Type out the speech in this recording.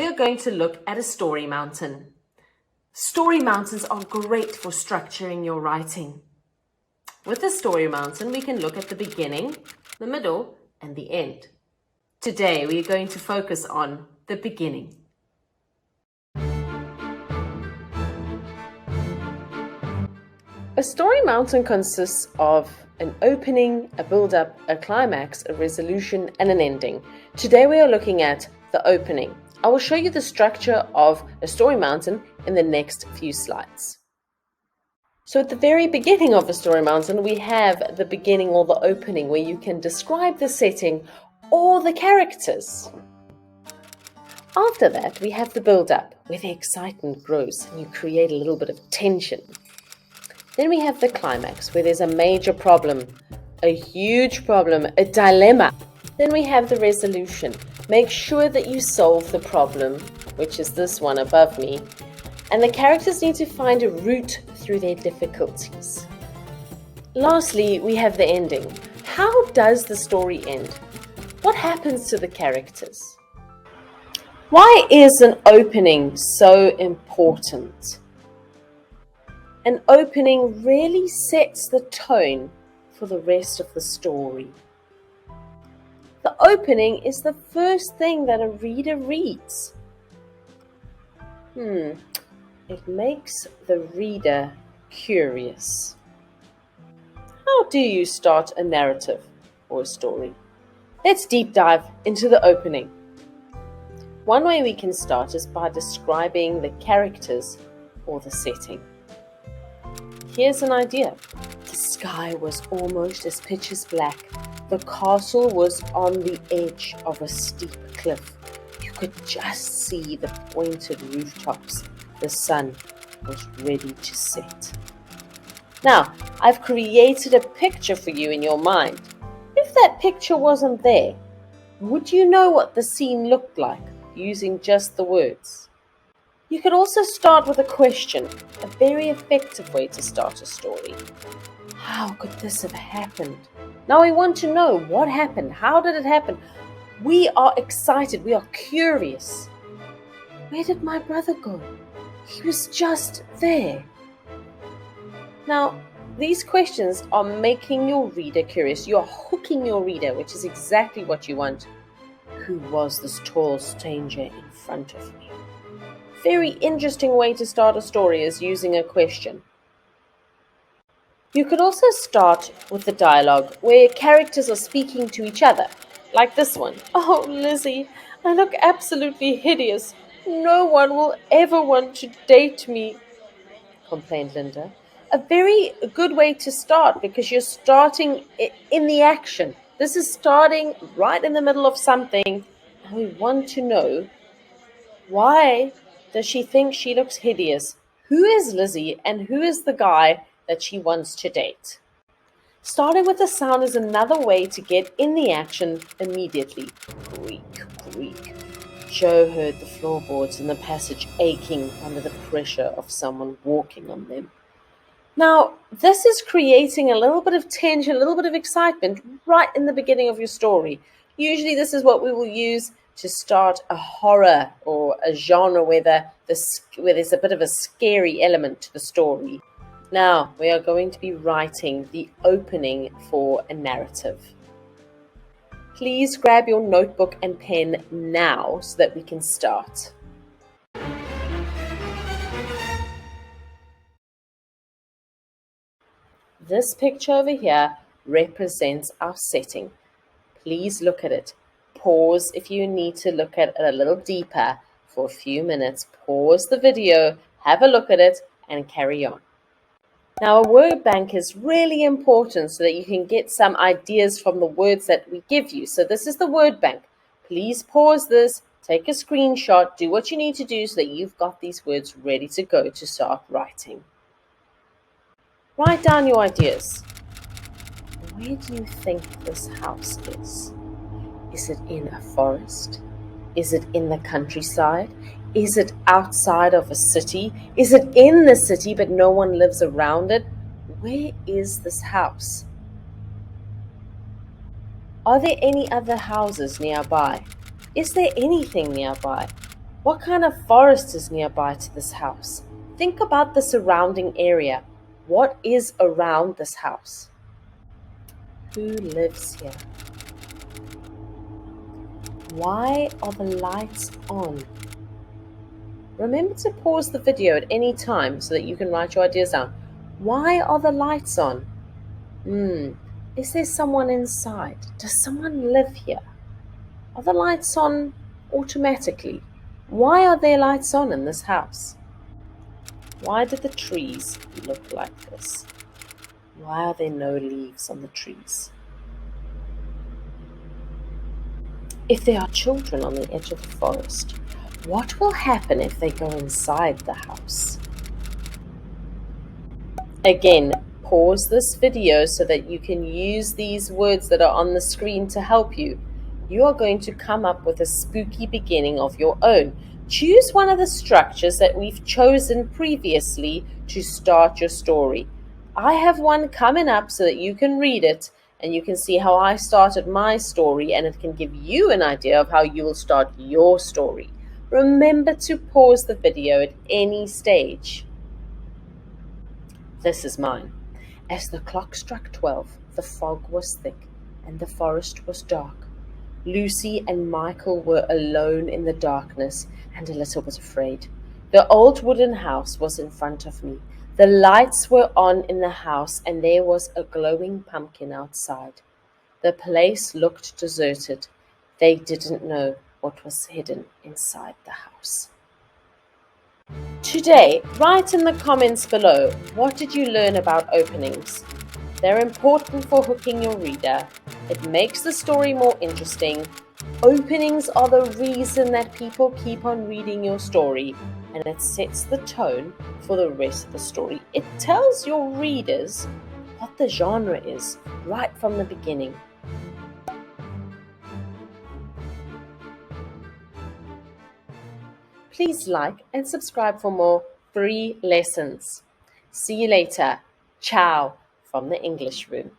we are going to look at a story mountain. Story mountains are great for structuring your writing. With a story mountain, we can look at the beginning, the middle, and the end. Today, we are going to focus on the beginning. A story mountain consists of an opening, a build-up, a climax, a resolution, and an ending. Today we are looking at the opening. I will show you the structure of a story mountain in the next few slides. So at the very beginning of a story mountain, we have the beginning or the opening where you can describe the setting or the characters. After that, we have the build-up where the excitement grows and you create a little bit of tension. Then we have the climax, where there's a major problem, a huge problem, a dilemma. Then we have the resolution. Make sure that you solve the problem, which is this one above me. And the characters need to find a route through their difficulties. Lastly, we have the ending. How does the story end? What happens to the characters? Why is an opening so important? An opening really sets the tone for the rest of the story. The opening is the first thing that a reader reads. It makes the reader curious. How do you start a narrative or a story? Let's deep dive into the opening. One way we can start is by describing the characters or the setting. Here's an idea. The sky was almost as pitch black. The castle was on the edge of a steep cliff. You could just see the pointed rooftops. The sun was ready to set. Now, I've created a picture for you in your mind. If that picture wasn't there, would you know what the scene looked like using just the words? You could also start with a question, a very effective way to start a story. How could this have happened? Now we want to know what happened. How did it happen? We are excited. We are curious. Where did my brother go? He was just there. Now, these questions are making your reader curious. You are hooking your reader, which is exactly what you want. Who was this tall stranger in front of me? Very interesting way to start a story is using a question. You could also start with the dialogue where characters are speaking to each other, like this one. "Oh, Lizzie, I look absolutely hideous. No one will ever want to date me," complained Linda. A very good way to start because you're starting in the action. This is starting right in the middle of something, and we want to know, why does she think she looks hideous? Who is Lizzie and who is the guy that she wants to date? Starting with the sound is another way to get in the action immediately. Creak, creak. Joe heard the floorboards in the passage aching under the pressure of someone walking on them. Now, this is creating a little bit of tension, a little bit of excitement right in the beginning of your story. Usually this is what we will use to start a horror or a genre where there's a bit of a scary element to the story. Now, we are going to be writing the opening for a narrative. Please grab your notebook and pen now so that we can start. This picture over here represents our setting. Please look at it. Pause if you need to look at it a little deeper for a few minutes. Pause the video, have a look at it, and carry on. Now, a word bank is really important so that you can get some ideas from the words that we give you. So this is the word bank. Please pause this, take a screenshot, do what you need to do so that you've got these words ready to go to start writing. Write down your ideas. Where do you think this house is? Is it in a forest? Is it in the countryside? Is it outside of a city? Is it in the city but no one lives around it? Where is this house? Are there any other houses nearby? Is there anything nearby? What kind of forest is nearby to this house? Think about the surrounding area. What is around this house? Who lives here? Why are the lights on? Remember to pause the video at any time so that you can write your ideas down. Why are the lights on? Is there someone inside? Does someone live here? Are the lights on automatically? Why are there lights on in this house? Why do the trees look like this? Why are there no leaves on the trees? If there are children on the edge of the forest, what will happen if they go inside the house? Again, pause this video so that you can use these words that are on the screen to help you. You are going to come up with a spooky beginning of your own. Choose one of the structures that we've chosen previously to start your story. I have one coming up so that you can read it and you can see how I started my story, and it can give you an idea of how you will start your story. Remember to pause the video at any stage. This is mine. As the clock struck 12, the fog was thick and the forest was dark. Lucy and Michael were alone in the darkness and a little bit afraid. The old wooden house was in front of me. The lights were on in the house and there was a glowing pumpkin outside. The place looked deserted. They didn't know what was hidden inside the house. Today, write in the comments below, what did you learn about openings? They're important for hooking your reader. It makes the story more interesting. Openings are the reason that people keep on reading your story, and it sets the tone for the rest of the story. It tells your readers what the genre is right from the beginning. Please like and subscribe for more free lessons. See you later. Ciao from the English Room.